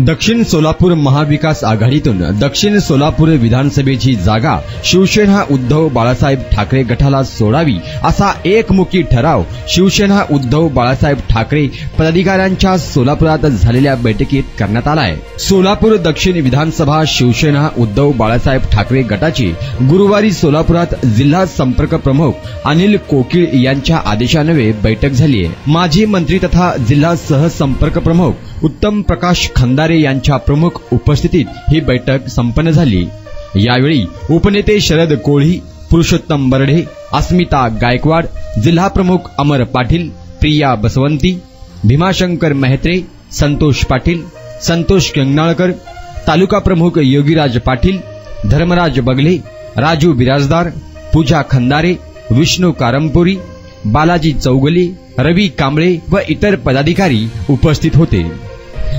दक्षिण सोलापूर महाविकास आघाडीतून दक्षिण सोलापूर विधानसभेची जागा शिवसेना उद्धव बाळासाहेब ठाकरे गटाला सोडावी असा एकमुखी ठराव शिवसेना उद्धव बाळासाहेब ठाकरे पदाधिकाऱ्यांच्या सोलापुरात झालेल्या बैठकीत करण्यात आला आहे। सोलापूर दक्षिण विधानसभा शिवसेना उद्धव बाळासाहेब ठाकरे गटाची गुरुवारी सोलापुरात जिल्हा संपर्क प्रमुख अनिल कोकिळ यांच्या आदेशान्वये बैठक झाली आहे। माजी मंत्री तथा जिल्हा सहसंपर्क प्रमुख उत्तम प्रकाश खंदारे यांच्या प्रमुख उपस्थितीत ही बैठक संपन्न झाली। यावेळी उपनेते शरद कोळी, पुरुषोत्तम बर्डे, अस्मिता गायकवाड, जिल्हा प्रमुख अमर पाटील, प्रिया बसवंती, भीमाशंकर मेहत्रे, संतोष पाटील, संतोष कंगनाळकर, तालुका प्रमुख योगीराज पाटील, धर्मराज बगले, राजू बिराजदार, पूजा खंदारे, विष्णू कारंपुरी, बालाजी चौगले, रवी कांबळे व इतर पदाधिकारी उपस्थित होते।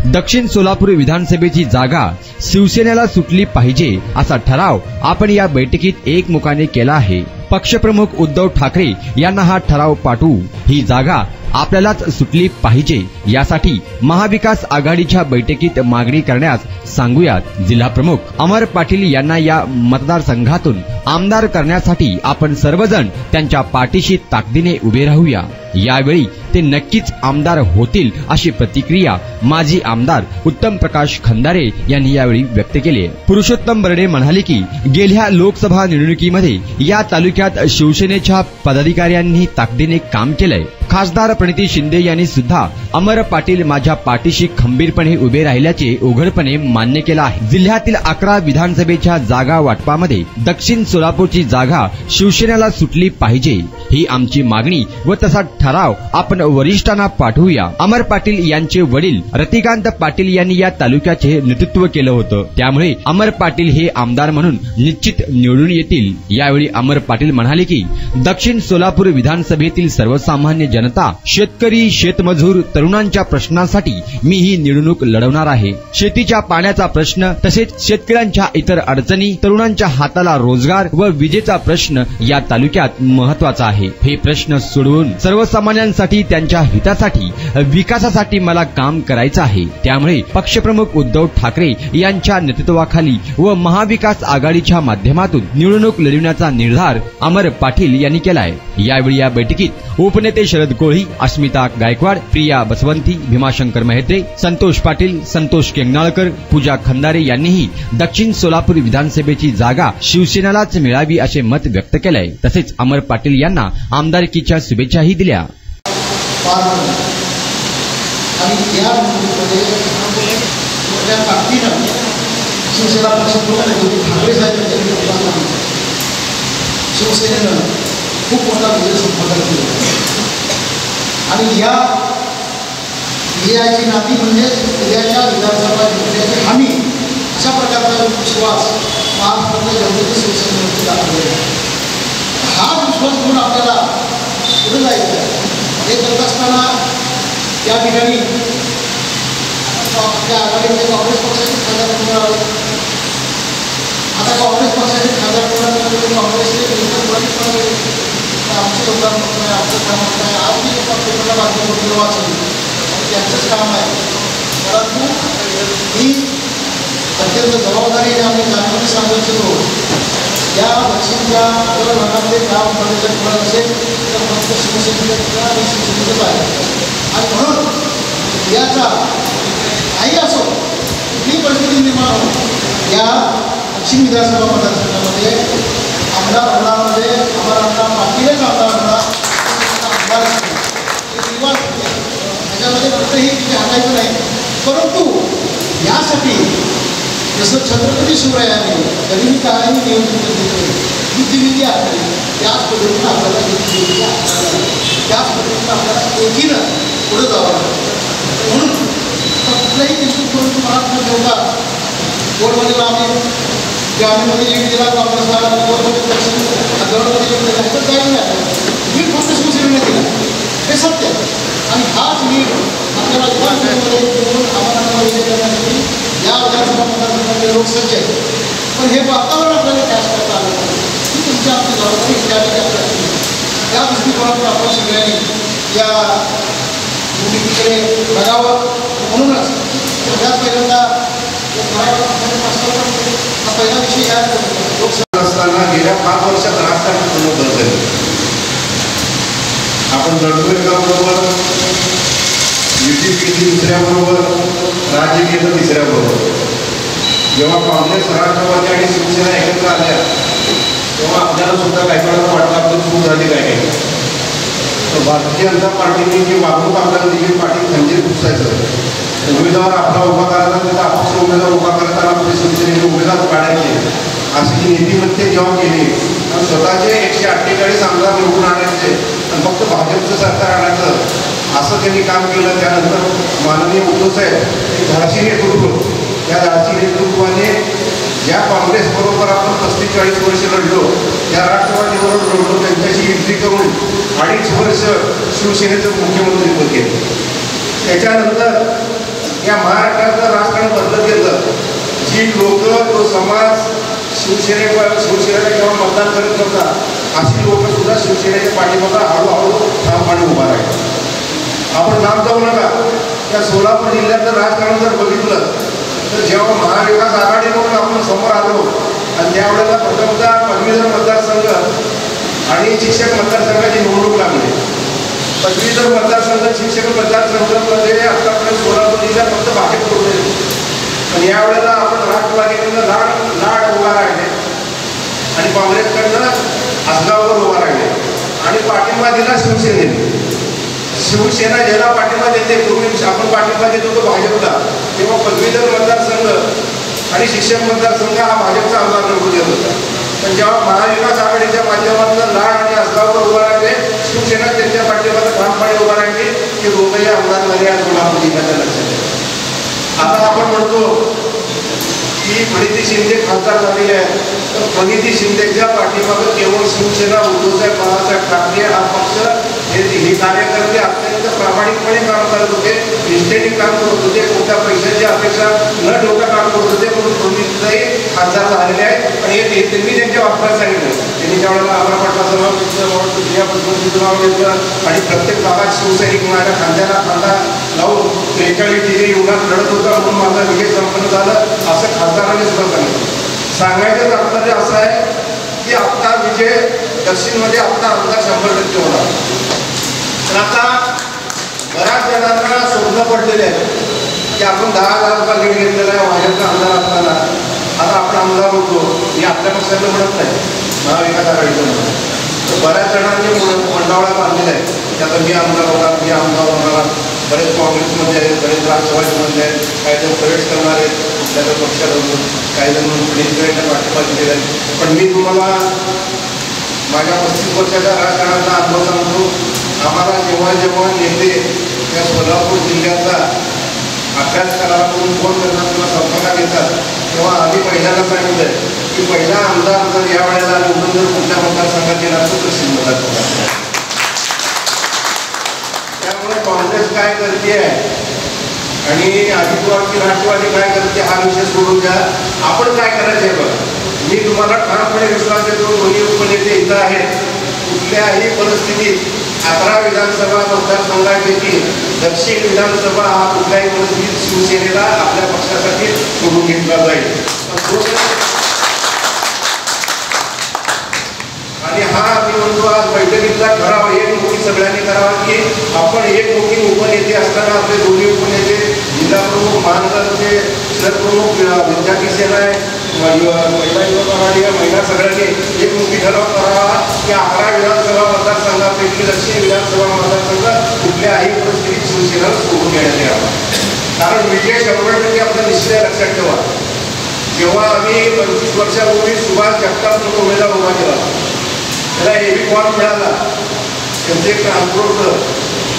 दक्षिण सोलापूर विधानसभेची जागा शिवसेनेला सुटली पाहिजे असा ठराव आपण या बैठकीत एकमुखाने केला आहे। पक्षप्रमुख उद्धव ठाकरे यांना हा ठराव पाठवू, ही जागा आपल्यालाच सुटली पाहिजे यासाठी महाविकास आघाडीच्या बैठकीत मागणी करण्यास सांगूयात। जिल्हा प्रमुख अमर पाटील यांना या मतदारसंघातून आमदार करण्यासाठी आपण सर्वजण त्यांच्या पाठीशी ताकदीने उभे राहूया। यावेळी ते नक्कीच आमदार होतील अशी प्रतिक्रिया माजी आमदार उत्तम प्रकाश खंदारे यांनी यावेळी व्यक्त केली। पुरुषोत्तम बर्डे म्हणाले की गेल्या लोकसभा निवडणुकीमध्ये या तालुक्यात शिवसेनेच्या पदाधिकाऱ्यांनी ताकदीने काम केलंय। खासदार प्रणिती शिंदे यांनी सुद्धा अमर पाटील माझ्या पाठीशी खंबीरपणे उभे राहिल्याचे उघडपणे मान्य केलं आहे। जिल्ह्यातील 11 विधानसभेच्या जागा वाटपामध्ये दक्षिण सोलापूरची जागा शिवसेनेला सुटली पाहिजे ही आमची मागणी व तसा ठराव आपण वरिष्ठांना पाठवूया। अमर पाटील यांचे वडील रतिकांत पाटील यांनी या तालुक्याचे नेतृत्व केलं होतं, त्यामुळे अमर पाटील हे आमदार म्हणून निश्चित निवडून येतील। यावेळी अमर पाटील म्हणाले की दक्षिण सोलापूर विधानसभेतील सर्वसामान्य जनता, शेतकरी, शेतमजूर, तरुणांच्या प्रश्नांसाठी मी ही निवडणूक लढवणार आहे। शेतीच्या पाण्याचा प्रश्न तसेच शेतकऱ्यांच्या इतर अडचणी, तरुणांच्या हाताला रोजगार व विजेचा प्रश्न या तालुक्यात महत्वाचा आहे। हे प्रश्न सोडवून सर्वसामान्यांसाठी, त्यांच्या हितासाठी, विकासासाठी मला काम करायचं आहे। त्यामुळे पक्षप्रमुख उद्धव ठाकरे यांच्या नेतृत्वाखाली व महाविकास आघाडीच्या माध्यमातून निवडणूक लढवण्याचा निर्धार अमर पाटील यांनी केलाय। यावेळी या बैठकीत उपनेते शरद कोळी, अस्मिता गायकवाड, प्रिया बसवंती, भीमाशंकर मेहत्रे, संतोष पाटील, संतोष कंगनाळकर, पूजा खंदारे यांनीही दक्षिण सोलापूर विधानसभेची जागा शिवसेनेलाच मिळावी असे मत व्यक्त केलंय। तसेच अमर पाटील यांना आमदारकीच्या शुभेच्छाही दिल्या। शिवसेनेनं खूप मोठा विजय संपादन केला आणि या विजयाची नाती म्हणजे उद्याच्या विधानसभा जिंकण्याची हमी अशा प्रकारचा विश्वास महाराष्ट्रातल्या जनतेने शिवसेनेवरती दाखवलेला आहे। हा विश्वास घेऊन आपल्याला पुढे जायचं आहे। हे करत असताना या ठिकाणी आपल्या आघाडीचे काँग्रेस पक्षाचे खासदार निवडून आले। आता काँग्रेस पक्षाचे खासदार निवडून काँग्रेसचे आमचं योगदान होत नाही, आमचं काम होत नाही। आज मी पेपरला बातमी वाचली, त्यांचंच काम आहे, परंतु ही अत्यंत जबाबदारीने आम्ही जाणून सांगू इच्छितो। या दक्षिणच्या भागामध्ये गाव कॉलेजच्या फळ असेल तर फक्त शिवसेनेचा आणि शिवसेनेचंच आहे आणि म्हणून याचा काही असो कुठलीही परिस्थिती निर्माण हो या दक्षिण विधानसभा मतदारसंघामध्ये आमदार होण्यामध्ये अमरांना पाटीलच आमदार होणार आमदार विश्वास त्याच्यामध्ये कुठेही तिथे हटायचं नाही। परंतु यासाठी जसं छत्रपती शिवरायांनी गरिबी काळाने नियोजन केले, बुद्धिविद्या आखली, त्याच पद्धतीनं आपल्याला बुद्धिविद्या आखली, त्याच पद्धतीनं आपल्याला एकीनं पुढे जावं लागतं। म्हणून कुठलाही किंचित करून तुम्हाला न ठेवता बोर्डमध्ये आम्ही ग्रामीणमध्ये एक दिला, काँग्रेसला बोर्डमध्ये दक्षिण गडमध्ये एक दिला, तर काही नाही, लीड फक्त शिवसेनेने दिला, हे सत्य आहे। आणि हाच लीड आपल्याला विधानसभेमध्ये घेऊन आम्हाला विजय करण्यासाठी या विधानसभा मतदारसंघाचे लोक सज्ज आहेत। पण हे वातावरण आपल्याला कॅश करता आलं नाही, ही तुमची आमची जबाबदारी इत्यादी आपल्याला त्या दृष्टिकोनातून आपण सगळ्यांनी या निवडणुकीकडे बघावं। म्हणूनच सगळ्यात पहिल्यांदा हा पहिला विषय या लोकसभा असताना गेल्या 5 वर्षात राजकारण पूर्ण बदलले. आपण दडपडगावबरोबर युती केली दुसऱ्याबरोबर, राज्य केलं तिसऱ्याबरोबर. जेव्हा काँग्रेस, राष्ट्रवादी आणि शिवसेना एकत्र आल्या तेव्हा आपल्याला सुद्धा काही वेळा वाटलं आपली चूक झाली काय. तर भारतीय जनता पार्टीने जी वागणूक आपल्याला दिली, पाटील खंजीर पुसायचं, उमेदवार आपला उभा करायचा, त्याचा अपक्ष उमेदवार उभा करायचा, आपल्या शिवसेनेचे उमेदवार काढायचे, अशी नीतिमत्ते जेव्हा केली आणि स्वतःचे 148 आमदार निवडून आणायचे आणि फक्त भाजपचं सरकार आणायचं असं त्यांनी काम केलं. त्यानंतर माननीय उद्धव साहेब एक धाडसी नेतृत्व, त्या धाडसी नेतृत्वाने ज्या काँग्रेसबरोबर आपण 35-40 वर्ष लढलो, त्या राष्ट्रवादीबरोबर लढलो, त्यांच्याशी युती करून 2.5 वर्ष शिवसेनेचं मुख्यमंत्रीपद केलं. त्याच्यानंतर या महाराष्ट्राचं राजकारण बदलत गेलं. जी लोक, तो समाज शिवसेनेला जेव्हा मतदान करत नव्हता, अशी लोक सुद्धा शिवसेनेच्या पाठीमागे हळूहळू ठामपणे उभा राहिले. आपण लांब जाऊ नका, त्या सोलापूर जिल्ह्यातलं राजकारण जर बघितलं तर जेव्हा महाविकास आघाडी म्हणून आपण समोर आलो आणि त्यावेळेला प्रथमतः पदवीधर मतदारसंघ आणि शिक्षक मतदारसंघाची निवडणूक लागली. पदवीधर मतदारसंघ, शिक्षक मतदारसंघामध्ये आतापर्यंत सोलापूर जिल्ह्यात फक्त भाजप सोडले, पण यावेळेला आपण राष्ट्रवादीकडनं लाड उभा राहिले आणि काँग्रेसकडनं आसगाववर उभा राहिले आणि पाठिंबा दिला शिवसेनेने. शिवसेना ज्याला पाठिंबा देते, पूर्वी आपण पाठिंबा देत होतो भाजपला, तेव्हा पदवीधर मतदारसंघ आणि शिक्षक मतदारसंघ हा भाजपचा आमदार निवडून येत होता. पण जेव्हा महाविकास आघाडीच्या माध्यमातून लाड आणि आसगाववर उभा राहिले, शिवसेना त्यांच्या पाठिंबाला ठामपणे उभा राहिली की दोघंही आमदार झाले या सोलापूर जिल्ह्याच्या लक्षात. आता आपण म्हणतो की प्रणिती शिंदे खासदार झालेले आहेत, तर प्रणिती शिंदेच्या पाठीमागं केवळ शिवसेना, उद्धवसाहेब बाळासाहेब ठाकरे हा पक्ष, हे कार्यकर्ते अत्यंत प्रामाणिकपणे काम करत होते, निष्ठेने काम करत होते, कोणत्या पैशाची अपेक्षा न ठेवता काम करत होते, म्हणून प्रणितीताई खासदार झालेले आहेत. आणि हे त्यांनी त्यांच्या वापरात सांगितलं. त्यांनी ज्यावेळेला आम्हाला पाटलाचं नाव घेतलं, जिल्ह्यापासून नाव घेतलं आणि प्रत्येक भागात शिवसैनिक माझ्या खांद्याला खांदा लावून 43 डिग्री उन्हात लढत होता म्हणून माझा विजय संपन्न झालं, असं खासदारांनी सुद्धा सांगितलं. सांगायचं तात्पर्य असं आहे की आत्ता विजय दक्षिणमध्ये आत्ता आमदार 100% होणार. पण आता बऱ्याच जणांना स्वप्न पडलेले आहेत की आपण 10,000 रुपये लीड घेतलेला आहे भाजपचा आमदार असताना, आता आपण आमदार होतो. मी आपल्या पक्षाला म्हणत नाही, महाविकास आघाडीचं म्हणत. तर बऱ्याच जणांनी मंडावळ्या बांधलेल्या आहेत की आता मी आमदार होणार, मी आमदार होणार. बरेच काँग्रेसमध्ये आहेत, बरेच राष्ट्रवादीमध्ये आहेत, काही जण प्रवेश करणार आहेत कुठल्या पक्षात होतो, काही जण प्रणितीताईंना पाठिंबा दिलेला आहे. पण मी तुम्हाला माझ्या 35 वर्षाच्या राजकारणाचा अनुभव सांगतो. आम्हाला जेव्हा जेव्हा नेते या सोलापूर जिल्ह्याचा अभ्यास करायला करून फोन करतात किंवा संपर्कात येतात, तेव्हा आम्ही पहिल्यांदा सांगितलं की पहिला आमदार जर या वेळेला निवडून जर कुठल्या मतदारसंघात येणार तर कृषी मतदारसंघात. त्यामुळे काँग्रेस काय करते आणि अजित पवारची राष्ट्रवादी काय करते हा विषय सोडून द्या. आपण काय करायचं आहे बघा. मी तुम्हाला ठामपणे विश्वास देतो, दोन्ही उपनेते इथं आहेत. कुठल्याही परिस्थितीत 11 विधानसभा मतदारसंघापैकी दक्षिण विधानसभा हा कुठल्याही परिस्थितीत शिवसेनेला आपल्या पक्षासाठी सोडून घेतला जाईल. आणि हा मी म्हणतो आज बैठकीतला ठराव एक मोठी सगळ्यांनी करावा की आपण एक मोठी उपनेते असताना आपले दोन्ही उपनेते, जिल्हा प्रमुख, महानगरचे शहरप्रमुख, विद्यार्थी सेना आहे, महिला युवक आघाडी, महिला सगळ्यांनी एक मोठी ठराव करावा की 11 विधानसभा मतदारसंघापैकी दक्षिण विधानसभा मतदारसंघ कुठल्याही परिस्थितीत शिवसेनेला सोडून घेण्यात यावा. कारण विजय 100% आपला निश्चित आहे. लक्षात ठेवा, जेव्हा आम्ही 25 वर्षापूर्वी सुभाष जगताप म्हणून उमेदवार उभा केला, त्याला हेवी फॉर्म मिळाला. त्यांचं एक ट्रान्सपोर्ट होतं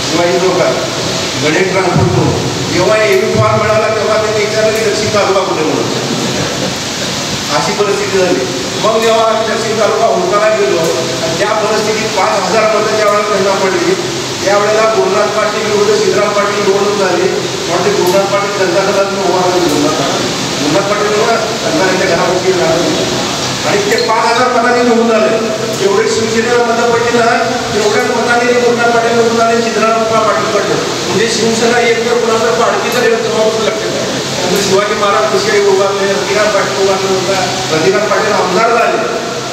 शिवाजी चौकात, गणेश ट्रान्सपोर्ट. जेव्हा हेवी फॉर्म मिळाला तेव्हा त्यांनी विचारलं की दक्षिण तालुका कुठे म्हणून, अशी परिस्थिती झाली. मग जेव्हा आम्ही दक्षिण तालुका हुडकायला गेलो आणि त्या परिस्थितीत 5,000 मतं ज्यावेळेला त्यांना पडली, त्यावेळेला गुरुनाथ पाटील विरुद्ध सिद्धराम पाटील निवडणूक झाली. म्हणजे गुरुनाथ पाटील जनता दलात उभा राहिला. गुरुनाथ पाटील त्यांच्या घरावरती राहत आणि ते 5,000 मतांनी निवडून आले. जेवढी शिवसेनेला मतं पडली ना तेवढ्याच मतांनी गुरुनाथ पाटील निवडून आले, सिद्धराम पाटील पडले. म्हणजे शिवसेना एक तर कुणाचं पाडकी जरी लक्षात आहे. नंतर शिवाजी महाराज कुशेळी उभारले, रतिकांत पाटील उभारले होता. रतिकांत पाटील आमदार झाले.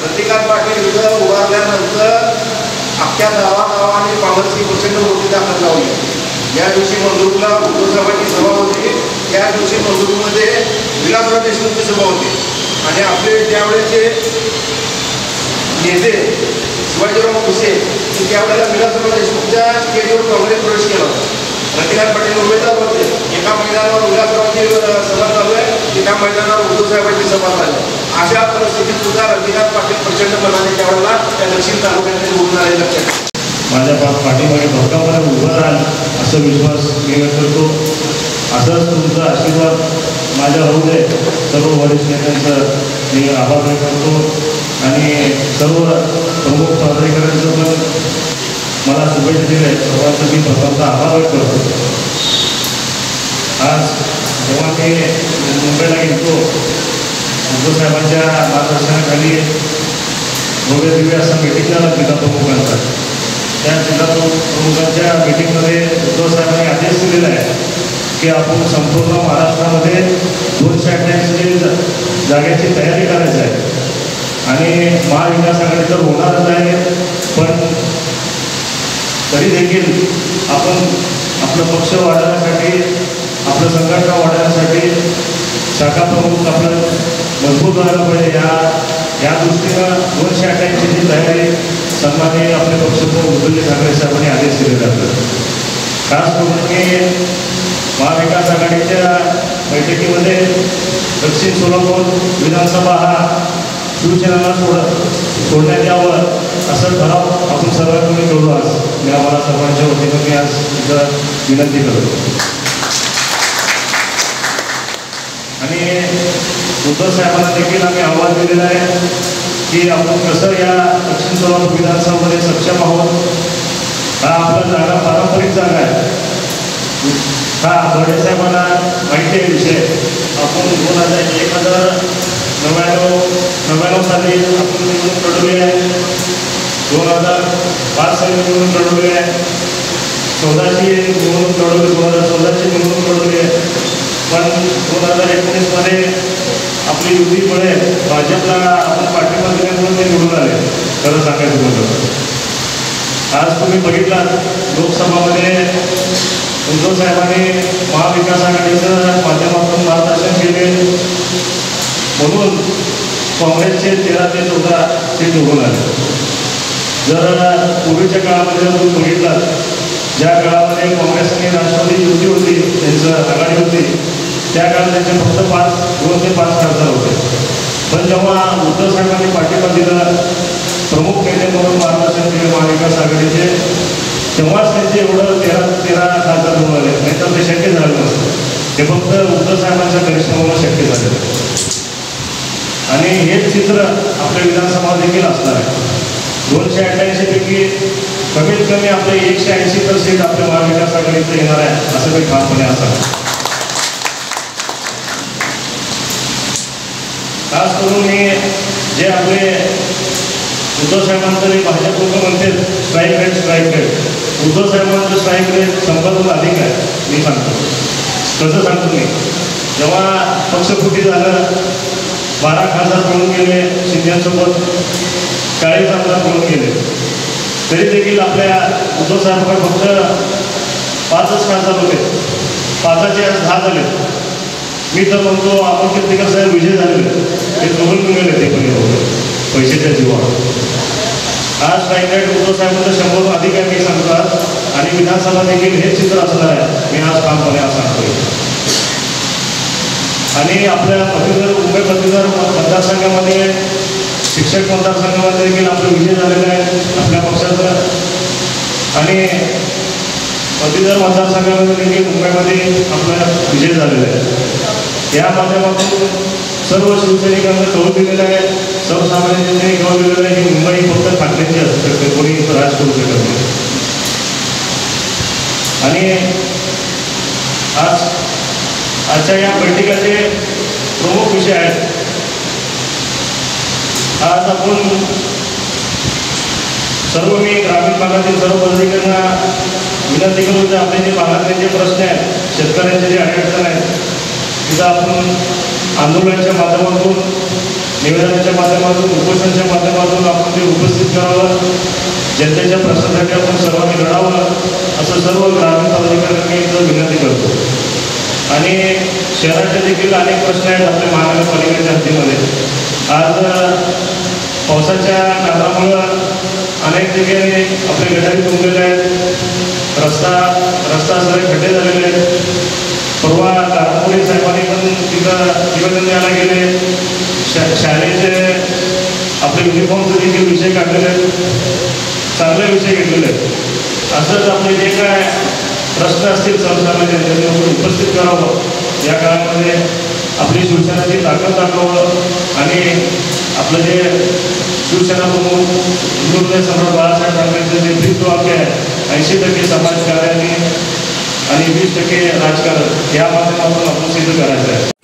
रतिकांत पाटील इथं उभारल्यानंतर अख्ख्या गावागावाने काँग्रेसची प्रचंड मोठी दाखल लावली. या दिवशी मंगरुळला उद्धवसाहेबांची सभा होती. त्या दिवशी मंगरुळमध्ये विलासराव देशमुखची सभा होती आणि आपले त्यावेळेचे नेते शिवाजीराव कुशे त्यावेळेला विलासराव देशमुखच्या स्टेजवर काँग्रेस प्रवेश केला होता. रतिकांत पाटील उमेदवार होते. एका मैदानावर विलासरावची सभा चालू आहे, एका मैदानावर उद्धवसाहेबांची सभा चालू आहे. अशा परिस्थितीत सुद्धा रतिकांत पाटील प्रचंड मनाने त्यावेळेला त्या दक्षिण तालुक्यात उभून आले. लक्षात माझ्या पाठीमागे भक्कामध्ये उभं राहाल असं विश्वास मी व्यक्त करतो. असंच तुमचा आशीर्वाद माझ्या होऊ दे. सर्व वरिष्ठ नेत्यांचा मी आभार व्यक्त करतो आणि सर्व प्रमुख पदाधिकाऱ्यांचं पण मला शुभेच्छा दिल्या. सर्वांचा मी प्रथमचा आभार व्यक्त करतो. आज जेव्हा मी मुंबईला गेलो उद्धवसाहेबांच्या मार्गदर्शनाखाली भव्य दिव्य असा मीटिंग झाला जिल्हा प्रमुखांचा. त्या जिल्हा प्रमुखांच्या मीटिंगमध्ये उद्धवसाहेबांनी आदेश दिलेला आहे की आपण संपूर्ण महाराष्ट्रामध्ये 288 जागेची तयारी करायची आहे आणि महाविकास आघाडी तर होणारच आहे. पण तरी देखील आपण आपलं पक्ष वाढवण्यासाठी, आपलं संघटना वाढवण्यासाठी शाखा प्रमुख आपलं मजबूत व्हायला पाहिजे. या दृष्टीनं 288ची तयारी सन्माननीय आपले पक्षप्रमुख उद्धवजी ठाकरे साहेबांनी आदेश दिलेले आहेत. खास करून मी महाविकास आघाडीच्या बैठकीमध्ये दक्षिण सोलापूर विधानसभा हा शिवसेनेला सोडण्यात यावं असं ठराव आपण सर्वांनी करू. आज मी आम्हाला सर्वांच्या वतीनं मी आज इथं विनंती करतो आणि उद्धव साहेबांना देखील आम्ही आव्हान दिलेलं आहे की आपण कसं या दक्षिण सोलापूर विधानसभामध्ये सक्षम आहोत. हा आपला जागा पारंपरिक जागा आहे. हा बडे साहेबांना माहिती आहे विषय. आपण 1999 साली आपण निवडणूक लढवली आहे. 2005 साली निवडणूक लढवली आहे. 2014ची निवडणूक लढवली, 2014ची निवडणूक लढवली आहे. पण 2019मध्ये आपली युतीमुळे भाजपला आपण पाठिंबा दिल्यामुळे ते निवडून आले. खरं सांगायचं म्हटलं आज तुम्ही बघितला लोकसभामध्ये उद्धव साहेबांनी महाविकास आघाडीचं माध्यमातून मार्गदर्शन केले म्हणून काँग्रेसचे 13 ते 14 सीट निवडून आले. जर पूर्वीच्या काळामध्ये जर तुम्ही बघितला ज्या काळामध्ये काँग्रेस आणि राष्ट्रवादी युती होती, त्यांचं आघाडी होती, त्या काळात त्यांचे फक्त 2 ते 5 खासदार होते. पण जेव्हा उद्धव साहेबांनी पाठिंबा दिला, प्रमुख नेते म्हणून मार्गदर्शन केले महाविकास आघाडीचे, तेव्हाच त्यांचे एवढं 13 खासदार निवडून आले. नाही तर ते शक्य झालं नसतं. हे फक्त उद्धव साहेबांच्या करिश्मामुळे शक्य झालं आणि हेच चित्र आपल्या विधानसभा देखील असणार आहे. 288 पैकी कमीत कमी आपले 180 तर सीट आपल्या महाविकास आघाडीचं येणार आहे असं काही ठामपणे असणार. खास करून मी जे आपले उद्धव साहेबांचं भाजप लोक म्हणते स्ट्राईक रेट, उद्धव साहेबांचं स्ट्राईक रेट 100 अधिक आहे. मी सांगतो कसं सांगतो मी. जेव्हा पक्षफुटी झालं, 12 खासदार पळून गेले, शिंदेसोबत 40 आमदार पळून गेले, तरी देखील आपल्या उद्धव साहेबांकडे फक्त 5च खासदार होते. 5चे आज 10 झाले. मी तर म्हणतो आपण कीर्तिकर साहेब विजय झालेले, ते चोरून गेले ते पण पैशाच्या जीवावर. आज स्ट्राईक रेट उद्धव साहेबांचं 100 अधिक आहे मी सांगतो आज. आणि विधानसभा देखील हे चित्र असणार आहे मी आज ठामपणे आज सांगतोय. आणि आपल्या पदवीधर मुंबई पदवीधर मतदारसंघामध्ये, शिक्षक मतदारसंघामध्ये देखील आपला विजय झालेला आहे आपल्या पक्षाचा. आणि पदवीधर मतदारसंघामध्ये देखील मुंबईमध्ये आपला विजय झालेला आहे. या माध्यमातून सर्व शिवसैनिकांना कौल दिलेलं आहे, सर्वसामान्यांनी कौल दिलेलं आहे की मुंबई फक्त ठाकरेंची असू शकते, कोणी राज करू शकत नाही. आणि आजच्या या बैठकीचे प्रमुख विषय आहेत. आज आपण सर्व मी ग्रामीण भागातील सर्व पदाधिकाऱ्यांना विनंती करू की आपले जे भागातले जे प्रश्न आहेत, शेतकऱ्यांचे जे अडचण आहेत, तिथं आपण आंदोलनाच्या माध्यमातून, निवेदनाच्या माध्यमातून, उपोषणाच्या माध्यमातून आपण ते उपस्थित करावं, जनतेच्या प्रश्नासाठी आपण सर्वांनी लढावं असं सर्व ग्रामीण पदाधिकाऱ्यांनी इथं विनंती करतो. आणि शहराचे देखील अनेक प्रश्न आहेत आपल्या महानगरपालिकेच्या हद्दीमध्ये. आज पावसाच्या कारणामुळं अनेक ठिकाणी आपले गटारी तुंबलेले आहेत, रस्ता सगळे खड्डे झालेले आहेत. परवा दारापुरी साहेबांनी पण तिथं निवेदन द्यायला गेले, शाळेचे आपले युनिफॉर्मचे देखील विषय काढलेले आहेत, चांगले विषय घेतलेले आहेत. असंच आपले जे काय प्रश्न असतील सर्वसामान्य जनतेने उपस्थित करावं, या काळामध्ये आपली शिवसेनाची ताकद दाखवावं आणि आपलं जे शिवसेना प्रमुख हिंदुत्व सम्राट बाळासाहेब ठाकरेंचं जे ब्रीदवाक्य आहे 80% समाजकार्याने आणि 20% राजकारण, या माध्यमातून आपण सिद्ध करायचं आहे.